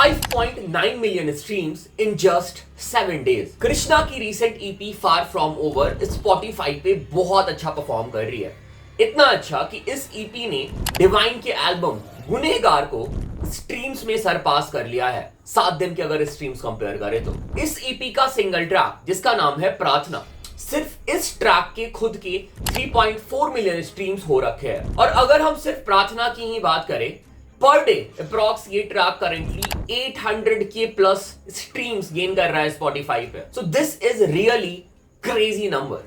5.9 million streams in just 7 days। Krishna की recent EP far from over Spotify पे बहुत अच्छा परफॉर्म कर रही है। इतना अच्छा कि इस ईपी ने डिवाइन के एल्बम गुनहगार को स्ट्रीम्स में सरपास कर लिया है। 7 दिन के अगर स्ट्रीम्स कंपेयर करें तो इस ईपी का सिंगल ट्रैक जिसका नाम है प्रार्थना, सिर्फ इस ट्रैक के खुद के 3.4 मिलियन स्ट्रीम्स हो रखे हैं। और अगर हम सिर्फ प्रार्थना की ही बात करें, पर डे अप्रॉक्स ये ट्रैक करेंटली 800 के प्लस स्ट्रीम्स गेन कर रहा है स्पॉटिफाई पे। So this is really crazy number.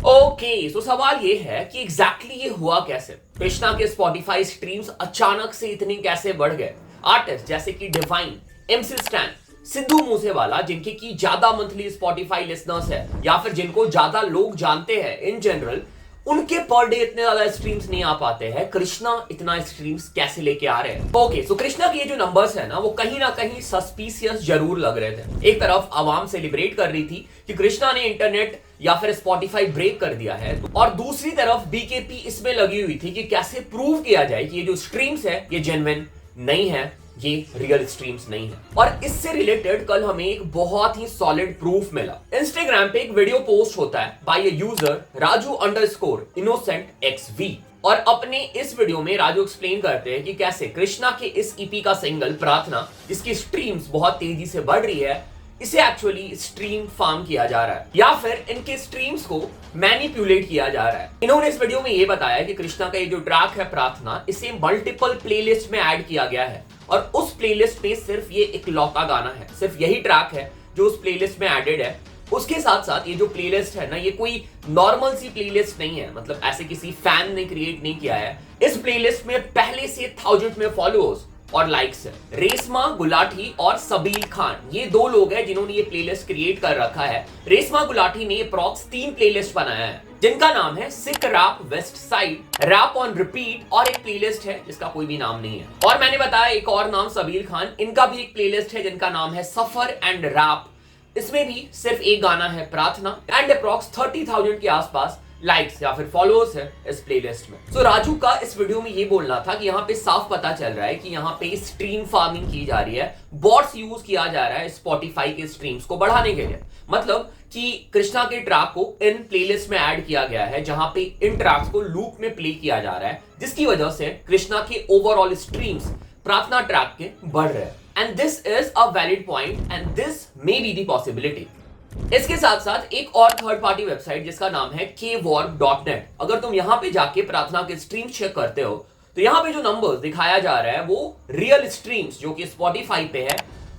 Okay, so सवाल ये है कि एग्जैक्टली ये हुआ कैसे? कृष्णा के स्पॉटिफाई स्ट्रीम्स अचानक से इतने कैसे बढ़ गए? आर्टिस्ट जैसे कि divine, MC stand, Sidhu Moosewala, जिनके की ज्यादा मंथली स्पॉटिफाई लिसनर्स है या फिर जिनको ज्यादा लोग जानते हैं इन जनरल, उनके पर डे इतने ज्यादा स्ट्रीम्स नहीं आ पाते हैं। कृष्णा इतना स्ट्रीम्स कैसे लेके आ रहे हैं? ओके, सो कृष्णा के ये जो नंबर्स है ना, वो कहीं ना कहीं सस्पिशियस जरूर लग रहे थे। एक तरफ आवाम सेलिब्रेट कर रही थी कि कृष्णा ने इंटरनेट या फिर स्पॉटिफाई ब्रेक कर दिया है, और दूसरी तरफ बीकेपी इसमें लगी हुई थी कि कैसे प्रूव किया जाए कि ये जो स्ट्रीम्स है ये जेन्युइन नहीं है, ये रियल स्ट्रीम्स नहीं है। और इससे रिलेटेड कल हमें एक बहुत ही सॉलिड प्रूफ मिला। इंस्टाग्राम पे एक वीडियो पोस्ट होता है बाय अ यूजर राजू_innocentxv, और अपने इस वीडियो में राजू एक्सप्लेन करते हैं कि कैसे कृष्णा के इस ईपी का सिंगल प्रार्थना, जिसकी स्ट्रीम्स बहुत तेजी से बढ़ रही है, इसे एक्चुअली स्ट्रीम फार्म किया जा रहा है या फिर इनके स्ट्रीम्स को मैनिपुलेट किया जा रहा है। इन्होंने इस वीडियो में ये बताया कि कृष्णा का ये जो ट्रैक है प्रार्थना, इसे मल्टीपल प्लेलिस्ट में ऐड किया गया है, और उस प्लेलिस्ट में सिर्फ ये इकलौता गाना है, सिर्फ यही ट्रैक है जो उस प्लेलिस्ट में एडेड है। उसके साथ साथ ये जो प्लेलिस्ट है ना, ये कोई नॉर्मल सी प्लेलिस्ट नहीं है, मतलब ऐसे किसी फैन ने क्रिएट नहीं किया है। इस प्लेलिस्ट में पहले से 1000 में फॉलोअर्स और लाइक्स है। रेशमा गुलाटी और सबील खान, ये दो लोग हैं जिन्होंने ये प्लेलिस्ट क्रिएट कर रखा है। रेशमा गुलाटी ने अप्रॉक्स 3 प्लेलिस्ट बनाया है, जिनका नाम है sick rap west side, rap on repeat, और एक प्लेलिस्ट है जिसका कोई भी नाम नहीं है। और मैंने बताया एक और नाम सबील खान, इनका भी एक प्लेलिस्ट है जिनका नाम है सफर एंड रैप। इसमें भी सिर्फ एक गाना है प्रार्थना, एंड अप्रॉक्स 30,000 के आसपास लाइक्स या फिर फॉलोअर्स है इस प्लेलिस्ट में। सो राजू का इस वीडियो में ये बोलना था कि यहाँ पे साफ पता चल रहा है कि यहाँ पे स्ट्रीम फार्मिंग की जा रही है, बॉट्स यूज किया जा रहा है स्पॉटिफाई के स्ट्रीम्स को बढ़ाने के लिए। मतलब कि कृष्णा के ट्रैक को इन प्लेलिस्ट में ऐड किया गया है, जहां पे इन ट्रैक्स को लूप में प्ले किया जा रहा है, जिसकी वजह से कृष्णा के ओवरऑल स्ट्रीम्स प्रार्थना ट्रैक के बढ़ रहे हैं। And this is a valid point and this may be the possibility. इसके साथ साथ एक और थर्ड पार्टी वेबसाइट जिसका नाम है kwarp.net, अगर तुम यहां पे जाके प्रार्थना के स्ट्रीम चेक करते हो तो यहां पे जो नंबर्स दिखाया जा रहा है वो रियल स्ट्रीम्स जो कि स्पॉटिफाई पे है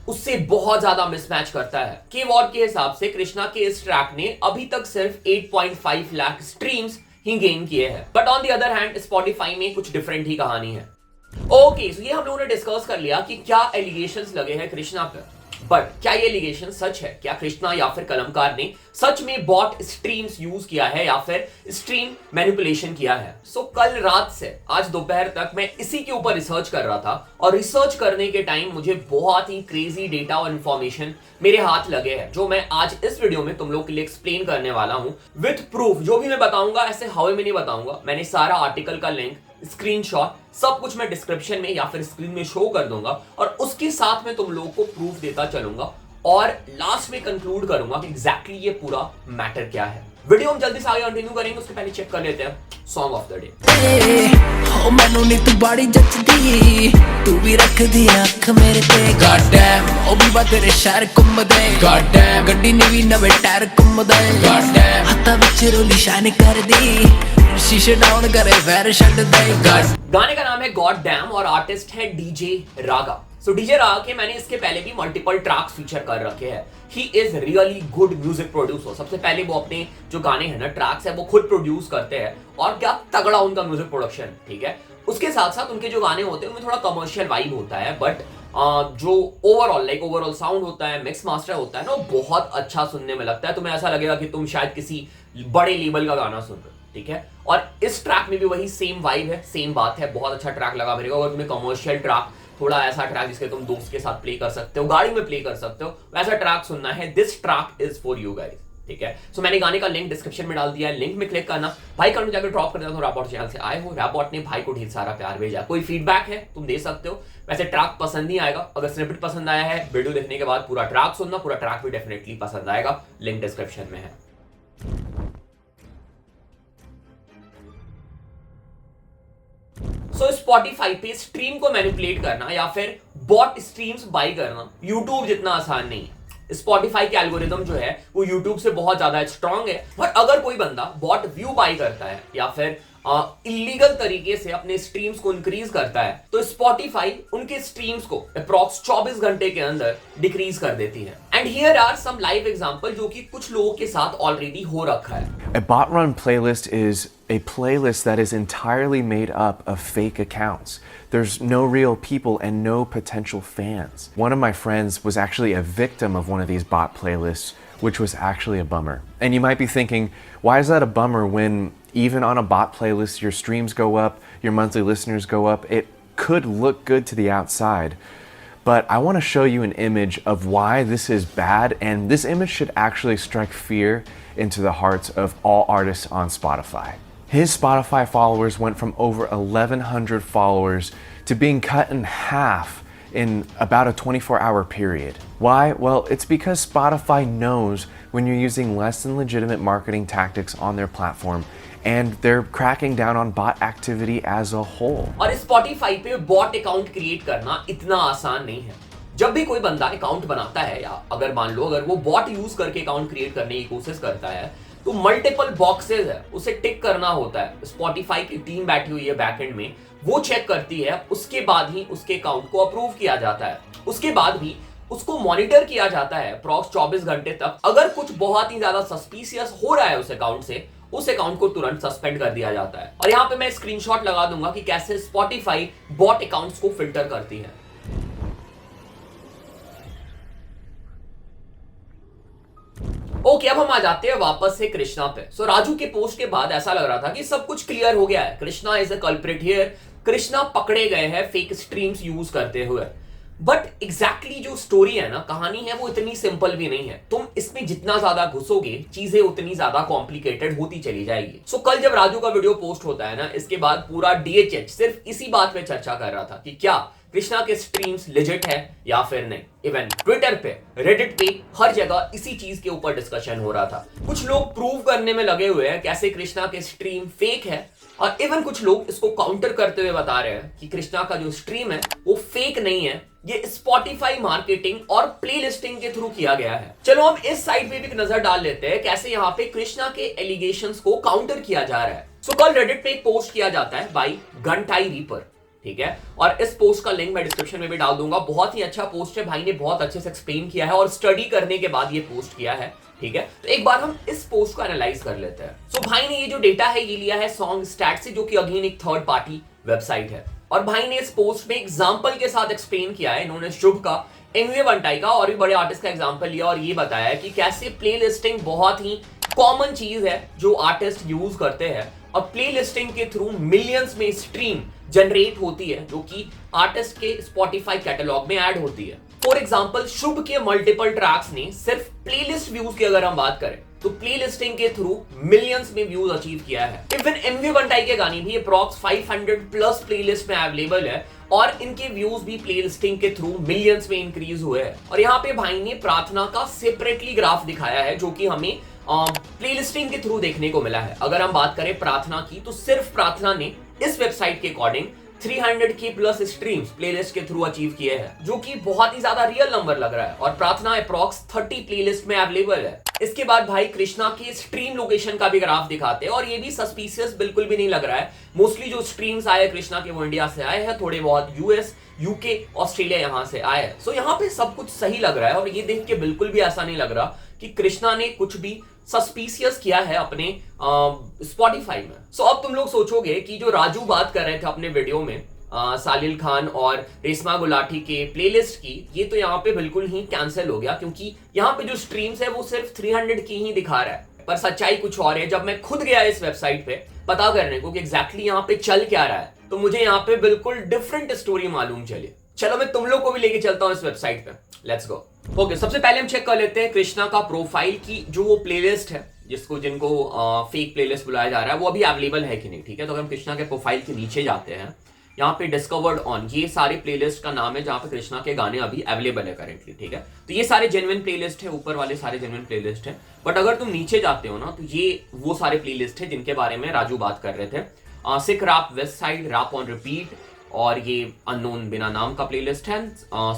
उससे बहुत ज्यादा मिसमैच करता है। kwarp के हिसाब से कृष्णा के इस ट्रैक ने अभी तक सिर्फ 8.5 लाख स्ट्रीम्स ही गेन किए हैं, but on the other hand Spotify में कुछ डिफरेंट ही कहानी है। ओके, सो ये हम लोगों ने डिस्कस कर लिया कि क्या एलिगेशंस लगे हैं कृष्णा पे, बट क्या ये एलिगेशन सच है? क्या कृष्णा या फिर कलमकार ने सच में बॉट स्ट्रीम्स यूज किया है या फिर स्ट्रीम मैनिपुलेशन किया है? सो कल रात से आज दोपहर तक मैं इसी के ऊपर रिसर्च कर रहा था, और रिसर्च करने के टाइम मुझे बहुत ही क्रेजी डेटा और इंफॉर्मेशन मेरे हाथ लगे हैं, जो मैं आज इस वीडियो में तुम लोग के लिए एक्सप्लेन करने वाला हूं विद प्रूफ। जो भी मैं बताऊंगा ऐसे हवा में नहीं बताऊंगा, मैंने सारा आर्टिकल का लिंक, स्क्रीनशॉट, सब कुछ मैं डिस्क्रिप्शन में या फिर स्क्रीन में शो कर दूंगा, और उसके साथ में तुम लोगों को प्रूफ देता चलूंगा, और लास्ट में कंक्लूड करूंगा कि एग्जैक्टली ये पूरा मैटर क्या है। वीडियो हम जल्दी से आगे कंटिन्यू करेंगे, उसके पहले चेक कर लेते हैं सॉन्ग ऑफ द डे। ओ मैनू नी तू बड़ी जचदी, तू भी रख दी अख मेरे ते। गॉड डैम ओ भी बा तेरे शहर घुमदे। गॉड डैम गड्डी ने भी नवे टायर घुमदे। गॉड डैम हत्था विच रोली शाइन कर दी, शीशे डाउन करे वैर छड्ड दे। गाने का नाम है गॉड डैम और आर्टिस्ट है डीजे रागा। सो डीजे रागा के मैंने इसके पहले भी मल्टीपल ट्रैक्स फीचर कर रखे हैं। He is really good music producer. सबसे पहले वो अपने जो गाने हैं ना, ट्रैक्स है, वो खुद प्रोड्यूस करते हैं, और क्या तगड़ा उनका म्यूजिक प्रोडक्शन, ठीक है। उसके साथ साथ उनके जो गाने होते हैं उनमें थोड़ा कमर्शियल वाइब होता है, बट जो ओवरऑल साउंड होता है, मिक्स मास्टर होता है ना, वो बहुत अच्छा सुनने में लगता है। तुम्हें ऐसा लगेगा कि तुम शायद किसी बड़े लेवल का गाना सुन रहे हो, ठीक है। और इस ट्रैक में भी वही सेम वाइब है, सेम बात है। बहुत अच्छा ट्रैक लगा मेरे को। अगर तुम्हें कमर्शियल ट्रैक, थोड़ा ऐसा ट्रैक जिसके तुम दोस्त के साथ प्ले कर सकते हो, गाड़ी में प्ले कर सकते हो, वैसा ट्रैक सुनना है, this track is for you guys. ठीक है। सो मैंने गाने का लिंक डिस्क्रिप्शन में डाल दिया है, लिंक में क्लिक करना, भाई कमेंट जाकर ड्रॉप कर देना। तो रैपबॉट चैनल से आए हो, रैपबॉट ने भाई को ढेर सारा प्यार भेजा, कोई फीडबैक है तुम दे सकते हो। वैसे ट्रैक पसंद नहीं आएगा, अगर स्निपेट पसंद आया है वीडियो देखने के बाद पूरा ट्रैक सुनना, पूरा ट्रैक भी डेफिनेटली पसंद आएगा, लिंक डिस्क्रिप्शन में है। सो स्पॉटिफाई पे स्ट्रीम को मैनिपुलेट करना या फिर बॉट स्ट्रीम्स बाई करना यूट्यूब जितना आसान नहीं है। स्पॉटिफाई के एल्गोरिदम जो है वो यूट्यूब से बहुत ज्यादा स्ट्रांग है, पर अगर कोई बंदा बॉट व्यू बाई करता है या फिर इलीगल तरीके से अपने स्ट्रीम्स को इंक्रीज करता है तो स्पॉटिफाई उनके स्ट्रीम्स को अप्रॉक्स 24 घंटे के अंदर डिक्रीज कर देती है। And here are some live example जो कि कुछ लोगों के साथ ऑलरेडी हो रखा है। A bot run playlist is a playlist that is entirely made up of fake accounts. There's no real people and no potential fans. One of my friends was actually a victim of one of these bot playlists, which was actually a bummer. And you might be thinking, why is that a bummer when even on a bot playlist your streams go up, your monthly listeners go up? It could look good to the outside. But I want to show you an image of why this is bad, and this image should actually strike fear into the hearts of all artists on Spotify. His Spotify followers went from over 1,100 followers to being cut in half in about a 24-hour period. Why? Well, it's because Spotify knows when you're using less than legitimate marketing tactics on their platform, and they're cracking down on bot activity as a whole. और Spotify पे bot account create करना इतना आसान नहीं है। जब भी कोई बंदा अकाउंट बनाता है या अगर मान लो अगर वो बॉट यूज करके अकाउंट क्रिएट करने की कोशिश करता है तो मल्टीपल बॉक्सेस है उसे टिक करना होता है। Spotify की टीम बैठी हुई है बैकएंड में, वो चेक करती है, उसके बाद ही उसके अकाउंट को अप्रूव किया जाता है। उसके बाद भी उसको मॉनिटर किया जाता है अप्रॉक्स 24 घंटे तक। अगर कुछ बहुत ही ज्यादा सस्पिशियस हो रहा है उस अकाउंट से, उस अकाउंट को तुरंत सस्पेंड कर दिया जाता है। और यहाँ पे मैं स्क्रीनशॉट लगा दूंगा कि कैसे Spotify बॉट अकाउंट्स को फिल्टर करती है। ओके, अब हम आ जाते हैं वापस से कृष्णा पे। सो राजू के पोस्ट के बाद ऐसा लग रहा था कि सब कुछ क्लियर हो गया है, Krishna is a culprit here, Krishna पकड़े गए हैं फेक स्ट्रीम्स यूज करते हुए। बट एग्जैक्टली जो स्टोरी है ना, कहानी है, वो इतनी सिंपल भी नहीं है। तुम इसमें जितना ज्यादा घुसोगे चीजें उतनी ज्यादा कॉम्प्लिकेटेड होती चली जाएगी। सो कल जब राजू का वीडियो पोस्ट होता है ना, इसके बाद पूरा DHH सिर्फ इसी बात पे चर्चा कर रहा था कि क्या कृष्णा के स्ट्रीम्स लेजिट है या फिर नहीं। इवन ट्विटर पे, रेडिट पे, हर जगह इसी चीज के ऊपर डिस्कशन हो रहा था। कुछ लोग प्रूव करने में लगे हुए हैं कैसे कृष्णा के स्ट्रीम फेक है, और इवन कुछ लोग इसको काउंटर करते हुए बता रहे हैं कि कृष्णा का जो स्ट्रीम है वो फेक नहीं है, ये Spotify मार्केटिंग और प्ले लिस्टिंग के थ्रू किया गया है। चलो हम इस साइड पे भी एक नजर डाल लेते हैं कैसे यहाँ पे कृष्णा के एलिगेशंस को काउंटर किया जा रहा है। सो कल रेडिट पे एक पोस्ट किया जाता है बाय गनटाई रीपर, ठीक है, और इस पोस्ट का लिंक मैं डिस्क्रिप्शन में भी डाल दूंगा। बहुत ही अच्छा पोस्ट है, भाई ने बहुत अच्छे से एक्सप्लेन किया है और स्टडी करने के बाद ये पोस्ट किया है, ठीक है। तो एक बार हम इस पोस्ट को एनालाइज कर लेते हैं। सो भाई ने ये जो डेटा है ये लिया है सॉन्ग स्टैट से, जो कि अगेन एक थर्ड पार्टी वेबसाइट है, और भाई ने इस पोस्ट में एग्जांपल के साथ एक्सप्लेन किया है। इन्होंने शुभ का, emiway का और भी बड़े आर्टिस्ट का एग्जांपल लिया और ये बताया कि कैसे प्ले लिस्टिंग बहुत ही कॉमन चीज है जो आर्टिस्ट यूज करते हैं, और प्ले लिस्टिंग के थ्रू मिलियंस में स्ट्रीम जनरेट होती है जो कि आर्टिस्ट के Spotify कैटलॉग में ऐड होती है। फॉर एग्जांपल शुभ के मल्टीपल ट्रैक्स ने सिर्फ प्लेलिस्ट व्यूज की अगर हम बात करें तो प्ले लिस्टिंग के थ्रू मिलियंस में व्यूज अचीव किया है। इवन emiway के गाने भी अप्रॉक्स 500 प्लस प्लेलिस्ट में अवेलेबल है और इनके व्यूज भी प्ले लिस्टिंग के थ्रू मिलियंस में इंक्रीज हुए हैं। और यहाँ पे भाई ने प्रार्थना का सेपरेटली ग्राफ दिखाया है जो कि हमें प्ले लिस्टिंग के थ्रू देखने को मिला है। अगर हम बात करें प्रार्थना की तो सिर्फ प्रार्थना ने इस वेबसाइट के according 300k plus streams playlist के थ्रू अचीव किए हैं, जो कि बहुत ही ज्यादा रियल नंबर लग रहा है, और प्रार्थना अप्रॉक्स 30 प्लेलिस्ट में अवेलेबल है। इसके बाद भाई कृष्णा के स्ट्रीम लोकेशन का भी ग्राफ दिखाते हैं और ये भी सस्पिशियस बिल्कुल भी नहीं लग रहा है। मोस्टली जो स्ट्रीम्स आए कृष्णा के वो इंडिया से आए हैं, थोड़े बहुत US, UK, ऑस्ट्रेलिया यहाँ से आए हैं। सो यहाँ पे सब कुछ सही लग रहा है और ये देख के बिल्कुल भी ऐसा नहीं लग रहा कि कृष्णा ने कुछ भी सस्पिशियस किया है अपने Spotify में। सो अब तुम लोग सोचोगे कि जो राजू बात कर रहे थे अपने वीडियो में सालिल खान और रेशमा गुलाटी के प्लेलिस्ट की, ये तो यहाँ पे बिल्कुल ही कैंसिल हो गया क्योंकि यहाँ पे जो स्ट्रीम्स है वो सिर्फ 300 की ही दिखा रहा है। पर सच्चाई कुछ और है। जब मैं खुद गया इस वेबसाइट पे पता करने को कि एग्जैक्टली यहाँ पे चल क्या रहा है, तो मुझे यहाँ पे बिल्कुल डिफरेंट स्टोरी मालूम चली। चलो मैं तुम लोग को भी लेके चलता हूँ इस वेबसाइट पे। Let's go. ओके, सबसे पहले हम चेक कर लेते हैं कृष्णा का प्रोफाइल की जो वो प्लेलिस्ट है जिनको फेक प्लेलिस्ट बुलाया जा रहा है वो अभी अवेलेबल है कि नहीं। ठीक है, तो अगर हम कृष्णा के प्रोफाइल के नीचे जाते हैं, यहाँ पे डिस्कवर्ड ऑन, ये सारे प्लेलिस्ट का नाम है जहाँ पे कृष्णा के गाने अभी अवेलेबल है करेंटली। ठीक है, तो ये सारे जेन्युइन प्लेलिस्ट है, ऊपर वाले सारे जेन्युइन प्लेलिस्ट है। बट अगर तुम नीचे जाते हो ना तो ये वो सारे प्लेलिस्ट है जिनके बारे में राजू बात कर रहे थे। Sick rap, west side, rap on repeat, और ये अननोन बिना नाम का प्लेलिस्ट है,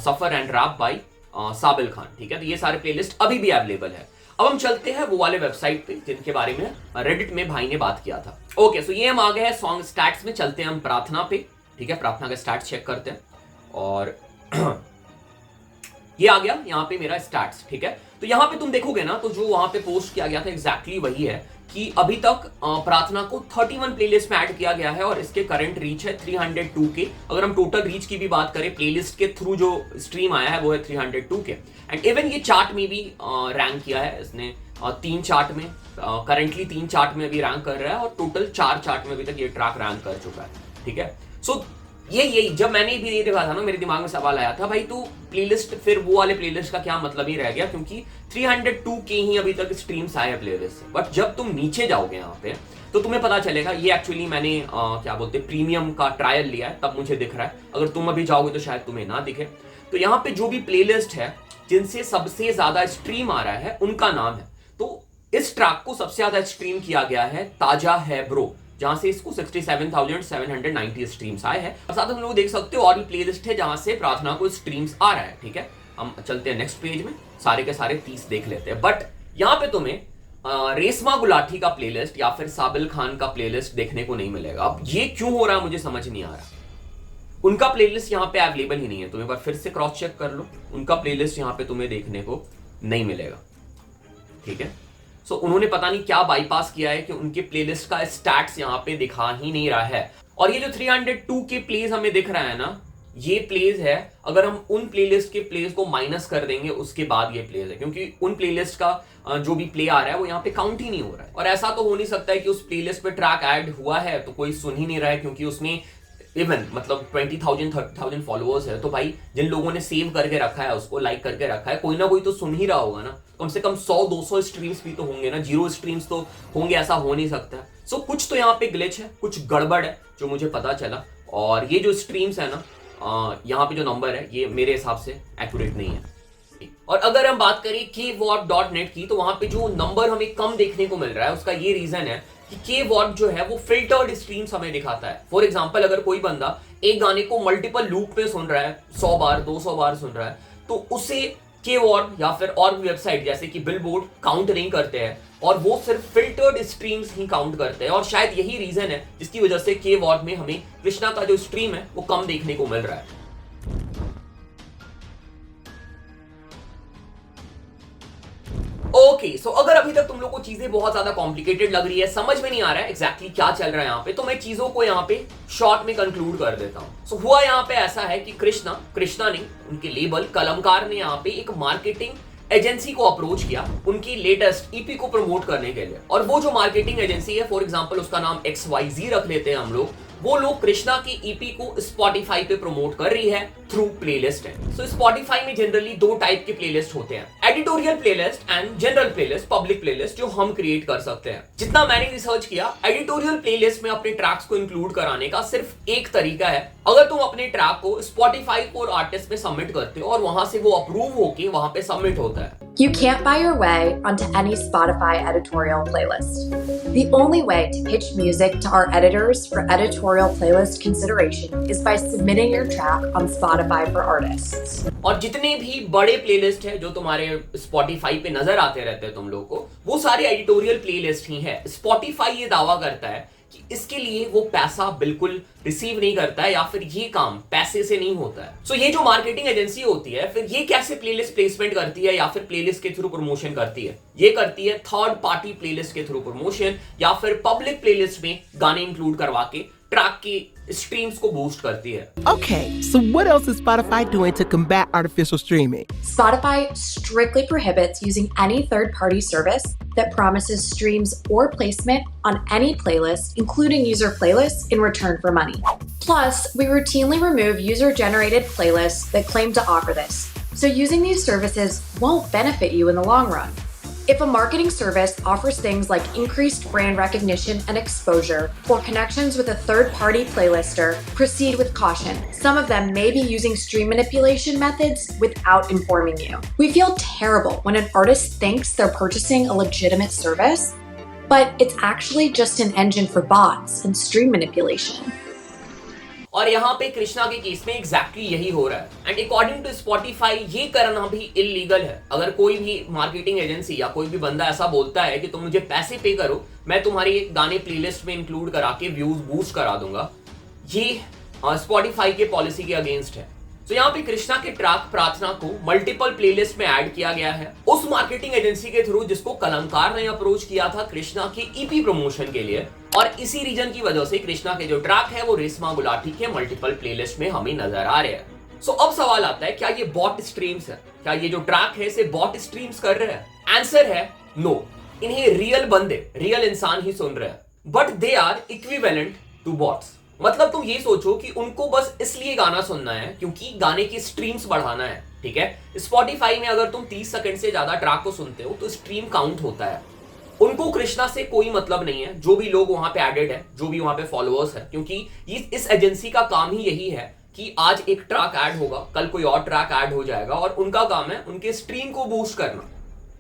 Safar and rap by Sabil Khan. ठीक है, तो ये सारे प्लेलिस्ट अभी भी अवेलेबल है। अब हम चलते हैं वो वाले वेबसाइट पे जिनके बारे में रेडिट में भाई ने बात किया था। ओके, सो ये हम आ गए हैं सॉन्ग स्टैट्स में। चलते हैं हम प्रार्थना पे। ठीक है, प्रार्थना का स्टैट्स चेक करते हैं और ये आ गया यहाँ पे मेरा स्टैट्स। ठीक है, तो यहाँ पे तुम देखोगे ना तो जो वहां पे पोस्ट किया गया था एग्जैक्टली वही है कि अभी तक प्रार्थना को 31 प्लेलिस्ट में ऐड किया गया है और इसके करंट रीच है 302 के। अगर हम टोटल रीच की भी बात करें, प्लेलिस्ट के थ्रू जो स्ट्रीम आया है वो है 302 के। एंड इवन ये चार्ट में भी रैंक किया है इसने, 3 चार्ट में, करंटली 3 चार्ट में अभी रैंक कर रहा है और टोटल 4 चार्ट में अभी तक ये ट्रैक रैंक कर चुका है। ठीक है, सो यही जब मैंने भी ये देखा था ना, मेरे दिमाग में सवाल आया था भाई तू प्लेलिस्ट, फिर वो वाले प्लेलिस्ट का क्या मतलब ही रह गया, क्योंकि 302 के ही अभी तक स्ट्रीम्स आए हैं प्लेलिस्ट से। बट जब तुम नीचे जाओगे यहाँ पे तो तुम्हें पता चलेगा, ये एक्चुअली मैंने क्या बोलते प्रीमियम का ट्रायल लिया है तब मुझे दिख रहा है, अगर तुम अभी जाओगे तो शायद तुम्हें ना दिखे। तो यहाँ पे जो भी प्लेलिस्ट है जिनसे सबसे ज्यादा स्ट्रीम आ रहा है उनका नाम है। तो इस ट्रैक को सबसे ज्यादा स्ट्रीम किया गया है ताजा है ब्रो, जहां से इसको 67,790 स्ट्रीम्स आए हैं। और साथ हम लोग देख सकते हो और भी प्लेलिस्ट है जहां से प्रार्थना को स्ट्रीम्स आ रहा है। ठीक है, हम चलते हैं नेक्स्ट पेज में, सारे के सारे 30 देख लेते हैं। बट यहाँ पे तुम्हें रेशमा गुलाटी का प्लेलिस्ट या फिर साबिल खान का प्लेलिस्ट देखने को नहीं मिलेगा। अब ये क्यों हो रहा है मुझे समझ नहीं आ रहा। उनका प्लेलिस्ट यहाँ पे अवेलेबल ही नहीं है, तुम एक बार फिर से क्रॉस चेक कर लो, उनका प्लेलिस्ट यहाँ पे तुम्हें देखने को नहीं मिलेगा। ठीक है, सो उन्होंने पता नहीं क्या बाईपास किया है कि उनके प्लेलिस्ट का स्टैट्स यहाँ पे दिखा ही नहीं रहा है। और ये जो 302 के प्लेज हमें दिख रहा है ना, ये प्लेज है, अगर हम उन प्लेलिस्ट के प्लेज को माइनस कर देंगे उसके बाद ये प्लेज है, क्योंकि उन प्लेलिस्ट का जो भी प्ले आ रहा है वो यहाँ पे काउंट ही नहीं हो रहा है। और ऐसा तो हो नहीं सकता है कि उस प्लेलिस्ट पे ट्रैक ऐड हुआ है तो कोई सुन ही नहीं रहा है, क्योंकि उसमें इवन मतलब 20,000 30,000 फॉलोअर्स है। तो भाई जिन लोगों ने सेव करके रखा है, उसको लाइक करके रखा है, कोई ना कोई तो सुन ही रहा होगा ना। कम से कम 100-200 स्ट्रीम्स भी तो होंगे ना, 0 स्ट्रीम्स तो होंगे, ऐसा हो नहीं सकता। सो कुछ तो यहाँ पे ग्लिच है, कुछ गड़बड़ है जो मुझे पता चला। और ये जो स्ट्रीम्स है ना, यहाँ पे जो नंबर है ये मेरे हिसाब से एक्यूरेट नहीं है। और अगर हम बात करें kword.net की, तो वहां पे जो नंबर हमें कम देखने को मिल रहा है उसका ये रीजन है कि kword जो है वो फिल्टर्ड स्ट्रीम्स हमें दिखाता है। फॉर एग्जांपल, अगर कोई बंदा एक गाने को मल्टीपल लूप में सुन रहा है, 100 बार 200 बार सुन रहा है, तो उसे kword या फिर और भी वेबसाइट जैसे कि बिलबोर्ड काउंट नहीं करते हैं, और वो सिर्फ फिल्टर्ड स्ट्रीम्स ही काउंट करते हैं। और शायद यही रीजन है जिसकी वजह से kword में हमें कृष्णा का जो स्ट्रीम है वो कम देखने को मिल रहा है। ओके, सो अगर अभी तक तुम लोग को चीजें बहुत ज्यादा कॉम्प्लिकेटेड लग रही है, समझ में नहीं आ रहा है एग्जैक्टली क्या चल रहा है यहाँ पे, तो मैं चीजों को यहाँ पे शॉर्ट में कंक्लूड कर देता हूँ। सो हुआ यहाँ पे ऐसा है कि कृष्णा ने, उनके लेबल कलमकार ने यहाँ पे एक मार्केटिंग एजेंसी को अप्रोच किया उनकी लेटेस्ट ईपी को प्रमोट करने के लिए। और वो जो मार्केटिंग एजेंसी है, फॉर एग्जांपल उसका नाम XYZ रख लेते हैं हम लोग, वो लोग कृष्णा की ईपी को स्पॉटिफाई पे प्रमोट कर रही है थ्रू प्लेलिस्ट है। सो स्पॉटिफाई में जनरली 2 टाइप के प्लेलिस्ट होते हैं, editorial playlist and general playlist, public playlist, जो हम क्रिएट कर सकते हैं। जितना मैंने रिसर्च किया, एडिटोरियल प्लेलिस्ट में अपने ट्रैक्स को इंक्लूड कराने का सिर्फ एक तरीका है। अगर तुम अपने ट्रैक को स्पॉटिफाई फॉर आर्टिस्ट में सबमिट करते हो और वहां से वो अप्रूव होके वहां पे सबमिट होता है। You can't buy your way onto any Spotify editorial playlist. The only way to pitch music to our editors for editorial playlist consideration is by submitting your track on Spotify for artists. और जितने भी बड़े playlist है जो तुम्हारे Spotify पे नजर आते रहते हैं तुम लोग को, वो सारे एडिटोरियल प्लेलिस्ट ही है। Spotify ये दावा करता है कि इसके लिए वो पैसा बिल्कुल रिसीव नहीं करता है, या फिर ये काम पैसे से नहीं होता है। सो ये जो मार्केटिंग एजेंसी होती है, फिर ये कैसे प्लेलिस्ट प्लेसमेंट करती है या फिर प्लेलिस्ट के थ्रू प्रमोशन करती है? ये करती है थर्ड पार्टी प्लेलिस्ट के थ्रू प्रमोशन, या फिर पब्लिक प्लेलिस्ट में गाने इंक्लूड करवा के ट्रैक की स्ट्रीम्स को बूस्ट करती है। Okay, so what else is Spotify doing to combat artificial streaming? Spotify strictly prohibits using any third-party service that promises streams or placement on any playlist, including user playlists, in return for money. Plus, we routinely remove user-generated playlists that claim to offer this. So using these services won't benefit you in the long run. If a marketing service offers things like increased brand recognition and exposure or connections with a third-party playlister, proceed with caution. Some of them may be using stream manipulation methods without informing you. We feel terrible when an artist thinks they're purchasing a legitimate service, but it's actually just an engine for bots and stream manipulation. और यहाँ पे कृष्णा के case में exactly यही हो रहा है and according to Spotify ये करना भी इलीगल है। अगर कोई भी मार्केटिंग एजेंसी या कोई भी बंदा ऐसा बोलता है कि तुम मुझे पैसे पे करो, मैं तुम्हारी गाने प्लेलिस्ट में इंक्लूड करा के व्यूज बूस्ट करा दूंगा, ये स्पॉटिफाई के पॉलिसी के अगेंस्ट है। तो यहाँ पे कृष्णा के ट्रैक प्रार्थना को मल्टीपल प्लेलिस्ट में ऐड किया गया है उस मार्केटिंग एजेंसी के थ्रू जिसको कलंकार ने अप्रोच किया था कृष्णा के ईपी प्रमोशन के लिए, और इसी रीजन की वजह से कृष्णा के जो ट्रैक है वो रेशमा गुलाटी के मल्टीपल प्लेलिस्ट में हमें नजर आ रहे हैं। सो अब सवाल आता है, क्या ये बॉट स्ट्रीम्स है? क्या ये जो ट्रैक है इसे बॉट स्ट्रीम्स कर रहे हैं? आंसर है नो। इन्हें रियल बंदे, रियल इंसान ही सुन रहे हैं, but they are equivalent to bots. मतलब तुम ये सोचो कि उनको बस इसलिए गाना सुनना है क्योंकि गाने की स्ट्रीम्स बढ़ाना है, ठीक है। स्पॉटिफाई में अगर तुम 30 सेकंड से ज्यादा ट्रैक को सुनते हो तो स्ट्रीम काउंट होता है। उनको कृष्णा से कोई मतलब नहीं है, जो भी लोग वहां पे एडेड है, जो भी वहां पे फॉलोअर्स है, क्योंकि इस एजेंसी का काम ही यही है कि आज एक ट्रैक ऐड होगा, कल कोई और ट्रैक ऐड हो जाएगा और उनका काम है उनके स्ट्रीम को बूस्ट करना,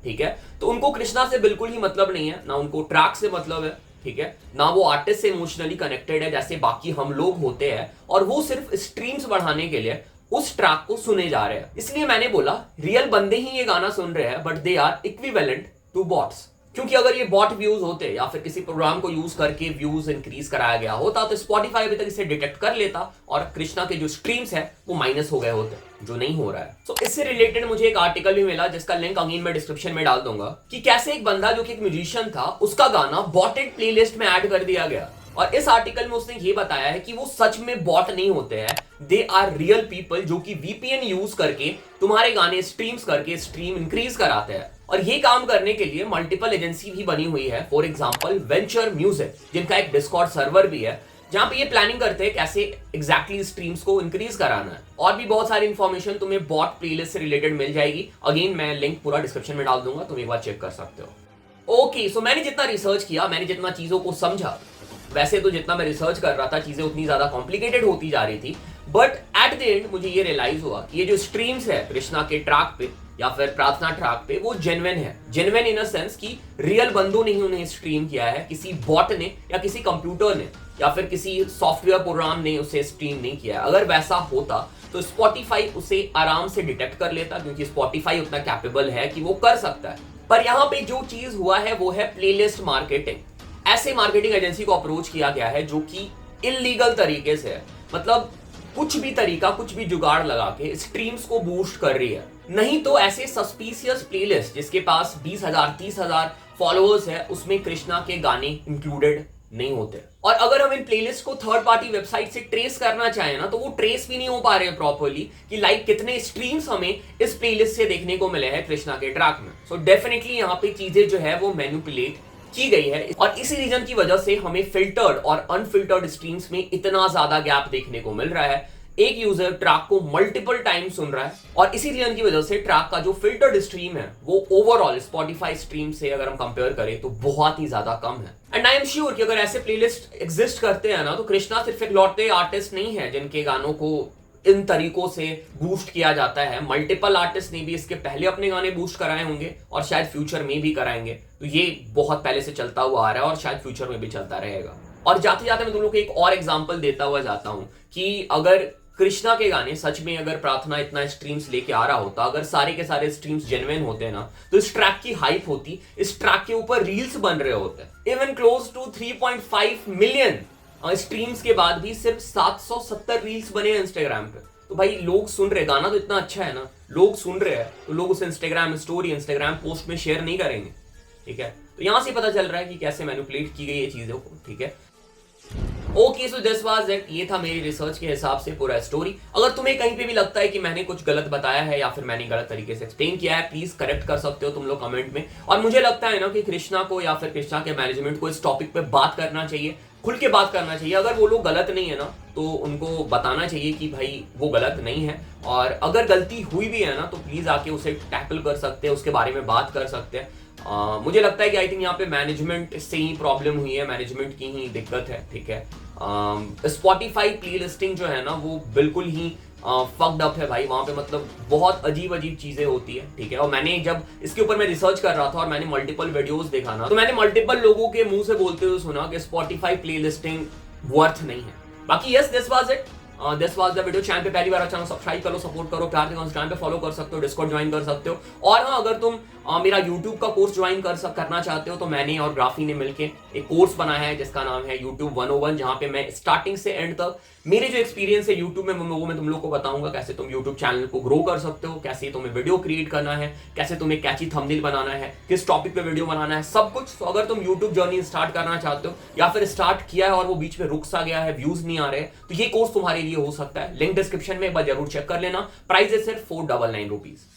ठीक है। तो उनको कृष्णा से बिल्कुल ही मतलब नहीं है, ना उनको ट्रैक से मतलब है, ठीक है, ना वो आर्टिस्ट से इमोशनली कनेक्टेड है जैसे बाकी हम लोग होते हैं, और वो सिर्फ स्ट्रीम्स बढ़ाने के लिए उस ट्रैक को सुने जा रहे हैं। इसलिए मैंने बोला रियल बंदे ही ये गाना सुन रहे हैं, but they are equivalent to bots. क्योंकि अगर ये बॉट व्यूज होते या फिर किसी प्रोग्राम को यूज करके व्यूज इंक्रीज कराया गया होता तो स्पॉटिफाई अभी तक इसे डिटेक्ट कर लेता और कृष्णा के जो स्ट्रीम्स है वो माइनस हो गए होते, जो नहीं हो रहा है। तो इससे रिलेटेड मुझे एक आर्टिकल भी मिला जिसका लिंक अगेन मैं डिस्क्रिप्शन में डाल दूंगा कि कैसे एक बंदा जो कि एक म्यूजिशियन था उसका गाना बॉटेड प्लेलिस्ट में ऐड कर दिया गया। और इस आर्टिकल में उसने ये बताया है कि वो सच में बॉट नहीं होते हैं, दे आर रियल पीपल जो कि वीपीएन यूज करके तुम्हारे गाने स्ट्रीम्स करके स्ट्रीम इंक्रीज कराते हैं। और ये काम करने के लिए मल्टीपल एजेंसी भी बनी हुई है, फॉर एग्जांपल वेंचर म्यूजिक, जिनका एक डिस्कॉर्ड सर्वर भी है जहां पे ये प्लानिंग करते हैं कैसे एग्जैक्टली स्ट्रीम्स को इंक्रीज कराना है। और भी बहुत सारी इंफॉर्मेशन तुम्हें बॉट प्लेलिस्ट से रिलेटेड मिल जाएगी, अगेन मैं लिंक पूरा डिस्क्रिप्शन में डाल दूंगा, तुम एक बार चेक कर सकते हो। ओके, सो मैंने जितना रिसर्च किया, मैंने जितना चीजों को समझा, वैसे तो जितना मैं रिसर्च कर रहा था चीजें उतनी ज्यादा कॉम्प्लिकेटेड होती जा रही थी, बट एट द एंड मुझे ये रियलाइज हुआ कि ये जो स्ट्रीम्स है कृष्णा के ट्रैक पे या फिर प्रार्थना ट्रैक पे वो जेन्युइन है। जेन्युइन इन अ सेंस कि रियल बंदों ने ही उन्हें स्ट्रीम किया है, किसी बॉट ने या किसी कंप्यूटर ने या फिर किसी सॉफ्टवेयर प्रोग्राम ने उसे स्ट्रीम नहीं किया। अगर वैसा होता तो स्पॉटिफाई उसे आराम से डिटेक्ट कर लेता, क्योंकि स्पॉटिफाई उतना कैपेबल है कि वो कर सकता है। पर यहाँ पे जो चीज हुआ है वो है प्लेलिस्ट मार्केटिंग। ऐसे मार्केटिंग एजेंसी को अप्रोच किया गया है जो कि इलीगल तरीके से है, मतलब कुछ भी तरीका, कुछ भी जुगाड़ लगा के स्ट्रीम्स को बूस्ट कर रही है। नहीं तो ऐसे सस्पिशियस प्लेलिस्ट जिसके पास 20,000 30,000 फॉलोअर्स है उसमें कृष्णा के गाने इंक्लूडेड नहीं होते। और अगर हम इन प्लेलिस्ट को थर्ड पार्टी वेबसाइट से ट्रेस करना चाहें ना तो वो ट्रेस भी नहीं हो पा रहे हैं प्रॉपर्ली कि लाइक कितने स्ट्रीम्स हमें इस प्लेलिस्ट से देखने को मिले हैं कृष्णा के ट्रैक में। सो डेफिनेटली यहाँ पे चीजें जो है वो मैनिपुलेट की गई है, और इसी रीजन की वजह से हमें फिल्टर्ड और अनफिल्टर्ड स्ट्रीम्स में इतना ज्यादा गैप देखने को मिल रहा है। एक यूजर ट्रैक को मल्टीपल टाइम सुन रहा है और इसी रीजन की वजह से ट्रैक का जो फिल्टर्ड स्ट्रीम है वो ओवरऑल स्पॉटिफाई स्ट्रीम से अगर हम कंपेयर करें तो बहुत ही ज्यादा कम है। एंड आई एम श्योर कि अगर ऐसे प्लेलिस्ट एग्जिस्ट करते हैं ना तो कृष्णा सिर्फ एक लौटे आर्टिस्ट नहीं है जिनके गानों को इन तरीकों से बूस्ट किया जाता है। मल्टीपल आर्टिस्ट ने भी इसके पहले अपने गाने बूस्ट कराए होंगे और शायद फ्यूचर में भी कराएंगे। तो ये बहुत पहले से चलता हुआ आ रहा है और शायद फ्यूचर में भी चलता रहेगा। और जाते जाते मैं तुम लोग को एक और एग्जांपल देता हुआ जाता हूं कि अगर कृष्णा के गाने सच में अगर प्रार्थना इतना स्ट्रीम्स लेके आ रहा होता, अगर सारे के सारे स्ट्रीम्स जेन्युइन होते ना तो इस ट्रैक की हाइप होती, इस ट्रैक के ऊपर रील्स बन रहे होते। Even close to 3.5 million streams के बाद भी सिर्फ 770 रील्स बने हैं इंस्टाग्राम पे। तो भाई लोग सुन रहे, गाना तो इतना अच्छा है ना, लोग सुन रहे हैं तो लोग उसे इंस्टाग्राम स्टोरी, इंस्टाग्राम पोस्ट में शेयर नहीं करेंगे, ठीक है। तो यहां से पता चल रहा है कि कैसे मैनिपुलेट की गई ये चीजों को, ठीक है। Okay, so this was it. ये था मेरी रिसर्च के हिसाब से पूरा स्टोरी। अगर तुम्हें कहीं पे भी लगता है कि मैंने कुछ गलत बताया है या फिर मैंने गलत तरीके से एक्सप्लेन किया है, प्लीज करेक्ट कर सकते हो तुम लोग कमेंट में। और मुझे लगता है ना कि कृष्णा को या फिर कृष्णा के मैनेजमेंट को इस टॉपिक पे बात करना चाहिए, खुल के बात करना चाहिए। अगर वो लोग गलत नहीं है ना तो उनको बताना चाहिए कि भाई वो गलत नहीं है, और अगर गलती हुई भी है ना तो प्लीज आके उसे टैकल कर सकते हैं, उसके बारे में बात कर सकते हैं। मुझे लगता है कि आई थिंक यहाँ पे मैनेजमेंट से ही प्रॉब्लम हुई है, मैनेजमेंट की ही दिक्कत है, ठीक है। स्पॉटिफाई प्ले लिस्टिंग जो है ना वो बिल्कुल ही फक्ड अप है भाई, वहां पे मतलब बहुत अजीब अजीब चीजें होती है, ठीक है। और मैंने जब इसके ऊपर मैं रिसर्च कर रहा था और मैंने मल्टीपल वीडियोस देखा ना, तो मैंने मल्टीपल लोगों के मुंह से बोलते हुए सुना कि स्पॉटिफाई प्ले लिस्टिंग वर्थ नहीं है। बाकी yes, this was it, this was the video. Channel पे पहली बार चैनल सब्सक्राइब करो, सपोर्ट करो, प्यार से इंस्टाग्राम पे फॉलो कर सकते हो, डिस्कॉर्ड ज्वाइन कर सकते हो। और हाँ, अगर तुम मेरा यूट्यूब का कोर्स ज्वाइन करना चाहते हो तो मैंने और ग्राफी ने मिलके एक कोर्स बनाया है जिसका नाम है YouTube 101, जहां पे मैं स्टार्टिंग से एंड तक मेरे जो एक्सपीरियंस है यूट्यूब में वो मैं तुम लोग को बताऊंगा, कैसे तुम यूट्यूब चैनल को ग्रो कर सकते हो, कैसे तुम्हें वीडियो क्रिएट करना है, कैसे तुम्हें कैची थंबनेल बनाना है, किस टॉपिक पे वीडियो बनाना है, सब कुछ। तो अगर तुम यूट्यूब जर्नी स्टार्ट करना चाहते हो या फिर स्टार्ट किया है और वो बीच में रुक सा गया है, व्यूज नहीं आ रहे, तो ये कोर्स तुम्हारे लिए हो सकता है। लिंक डिस्क्रिप्शन में एक बार जरूर चेक कर लेना। प्राइस है सिर्फ 499 रुपीज।